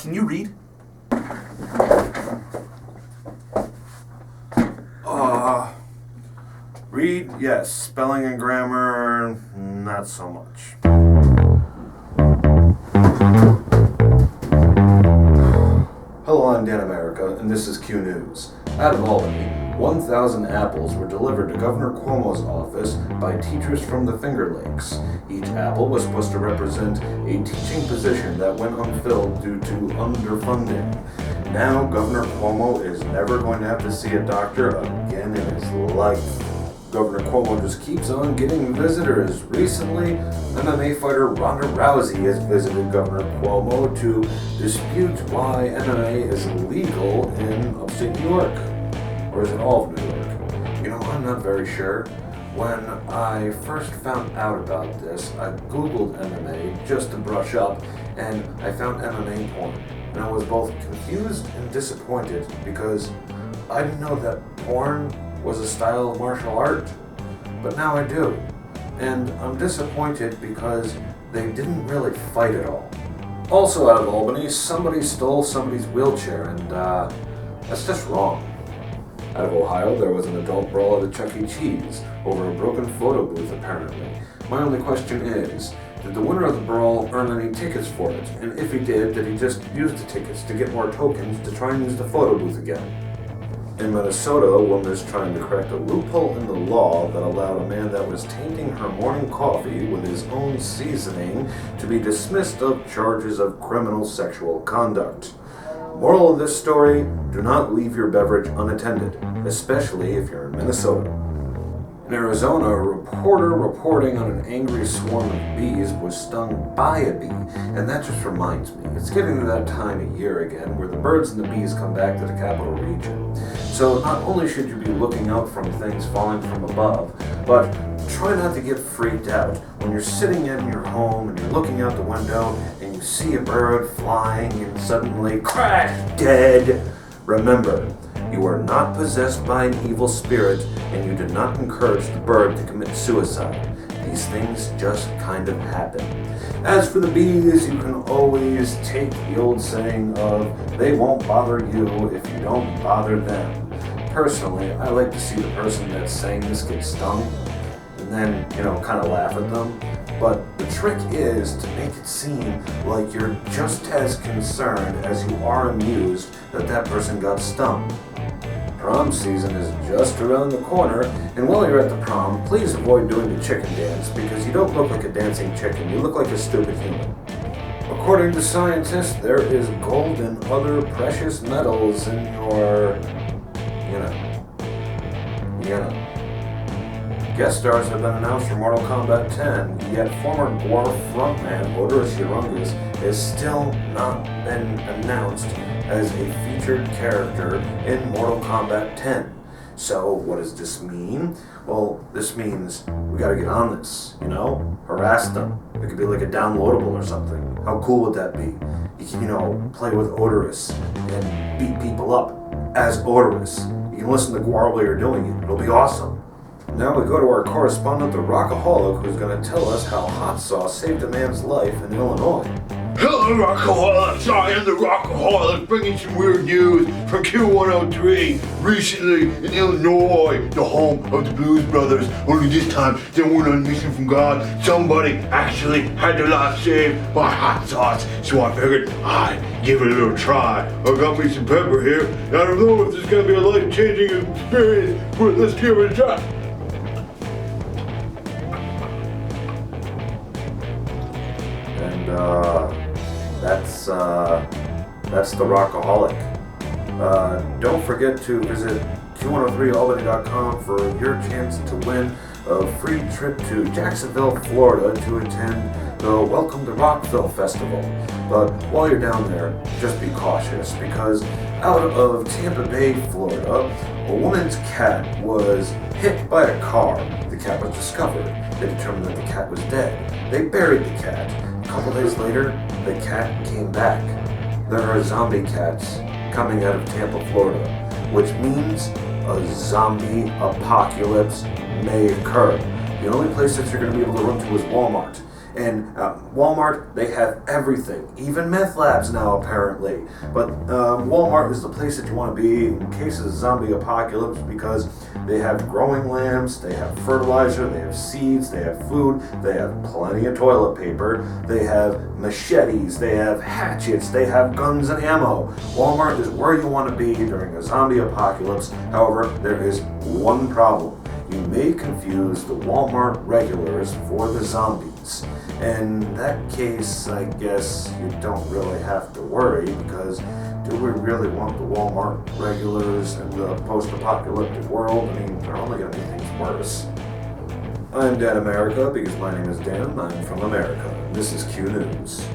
Can you read? Read, yes. Spelling and grammar, not so much. Hello, I'm Dan America, and this is Q News. Out of Albany, 1,000 apples were delivered to Governor Cuomo's office by teachers from the Finger Lakes. Each apple was supposed to represent a teaching position that went unfilled due to underfunding. Now, Governor Cuomo is never going to have to see a doctor again in his life. Governor Cuomo just keeps on getting visitors. Recently, MMA fighter Ronda Rousey has visited Governor Cuomo to dispute why MMA is illegal in upstate New York. Or is it all of New York? You know, I'm not very sure. When I first found out about this, I Googled MMA just to brush up, and I found MMA porn. And I was both confused and disappointed because I didn't know that porn was a style of martial art, but now I do. And I'm disappointed because they didn't really fight at all. Also out of Albany, somebody stole somebody's wheelchair, and that's just wrong. Out of Ohio, there was an adult brawl at a Chuck E. Cheese over a broken photo booth, apparently. My only question is, did the winner of the brawl earn any tickets for it? And if he did he just use the tickets to get more tokens to try and use the photo booth again? In Minnesota, a woman is trying to correct a loophole in the law that allowed a man that was tainting her morning coffee with his own seasoning to be dismissed of charges of criminal sexual conduct. Moral of this story, do not leave your beverage unattended, especially if you're in Minnesota. In Arizona, a reporter reporting on an angry swarm of bees was stung by a bee, and that just reminds me, it's getting to that time of year again where the birds and the bees come back to the capital region. So not only should you be looking out from things falling from above, but try not to get freaked out when you're sitting in your home and you're looking out the window and you see a bird flying and suddenly crash, dead. Remember, you are not possessed by an evil spirit, and you did not encourage the bird to commit suicide. These things just kind of happen. As for the bees, you can always take the old saying of, they won't bother you if you don't bother them. Personally, I like to see the person that's saying this get stung, and then, kind of laugh at them. But the trick is to make it seem like you're just as concerned as you are amused that that person got stung. Prom season is just around the corner, and while you're at the prom, please avoid doing the chicken dance because you don't look like a dancing chicken, you look like a stupid human. According to scientists, there is gold and other precious metals in your, Guest stars have been announced for Mortal Kombat 10, yet former Gore frontman Odorous Urungus has still not been announced as a featured character in Mortal Kombat 10. So what does this mean? Well, this means we gotta get on this, harass them. It could be like a downloadable or something. How cool would that be? You can, play with Odorous and beat people up as Odorous. You can listen to Gore while you're doing it. It'll be awesome. Now we go to our correspondent, the Rockaholic, who's going to tell us how hot sauce saved a man's life in Illinois. Hello, Rockaholics! I am the Rockaholic, bringing some weird news from Q103. Recently, in Illinois, the home of the Blues Brothers, only this time they weren't on a mission from God. Somebody actually had their life saved by hot sauce, so I figured I'd give it a little try. I got me some pepper here, and I don't know if this is going to be a life-changing experience, but let's give it a try. That's the Rockaholic. Don't forget to visit Q103albany.com for your chance to win a free trip to Jacksonville, Florida to attend the Welcome to Rockville Festival. But while you're down there, just be cautious because out of Tampa Bay, Florida, a woman's cat was hit by a car. The cat was discovered. They determined that the cat was dead. They buried the cat. A couple days later, the cat came back. There are zombie cats coming out of Tampa, Florida, which means a zombie apocalypse may occur. The only place that you're going to be able to run to is Walmart. And Walmart, they have everything, even meth labs now apparently. But Walmart is the place that you want to be in case of a zombie apocalypse because they have growing lamps, they have fertilizer, they have seeds, they have food, they have plenty of toilet paper, they have machetes, they have hatchets, they have guns and ammo. Walmart is where you want to be during a zombie apocalypse. However, there is one problem. You may confuse the Walmart regulars for the zombies. And in that case, I guess you don't really have to worry because do we really want the Walmart regulars in the post-apocalyptic world? I mean, they're only going to make things worse. I'm Dan America because my name is Dan and I'm from America. This is Q News.